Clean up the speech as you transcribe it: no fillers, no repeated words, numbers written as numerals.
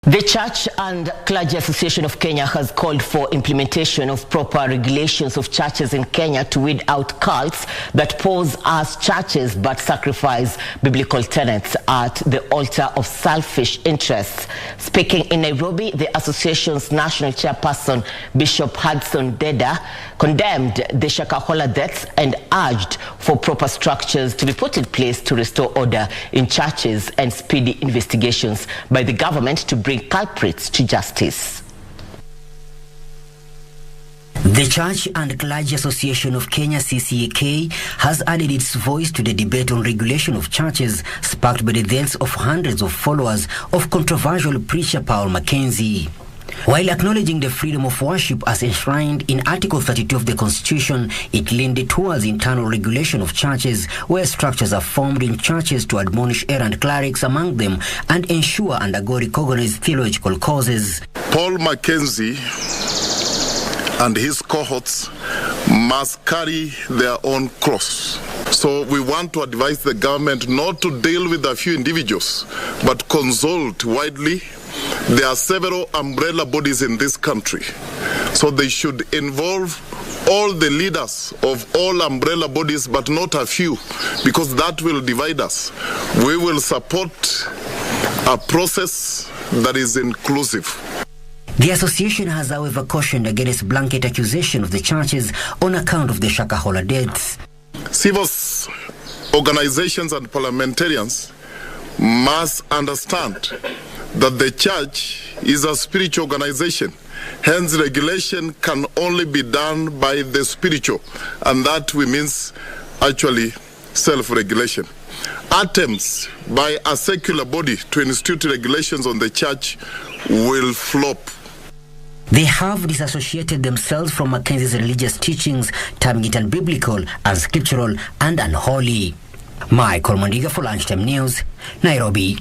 The Church and Clergy Association of Kenya has called for implementation of proper regulations of churches in Kenya to weed out cults that pose as churches but sacrifice biblical tenets at the altar of selfish interests. Speaking in Nairobi, the association's national chairperson, Bishop Hudson Ndeda, condemned the Shakahola deaths and urged for proper structures to be put in place to restore order in churches and speedy investigations by the government to bring culprits to justice. The Church and Clergy Association of Kenya, CCAK, has added its voice to the debate on regulation of churches, sparked by the deaths of hundreds of followers of controversial preacher Paul Mackenzie. While acknowledging the freedom of worship as enshrined in Article 32 of the Constitution, it leaned towards internal regulation of churches, where structures are formed in churches to admonish errant clerics among them and ensure undergo recognized theological causes. Paul Mackenzie and his cohorts must carry their own cross. So we want to advise the government not to deal with a few individuals, but consult widely. There are several umbrella bodies in this country, so they should involve all the leaders of all umbrella bodies, but not a few, because that will divide us. We will support a process that is inclusive. The association has, however, cautioned against blanket accusation of the churches on account of the Shakahola deaths. Civil organizations and parliamentarians must understand that the church is a spiritual organization. Hence, regulation can only be done by the spiritual, and that means actually self-regulation. Attempts by a secular body to institute regulations on the church will flop. They have disassociated themselves from Mackenzie's religious teachings, terming it unbiblical, unscriptural, and unholy. Michael Mondiga for Lunchtime News, Nairobi.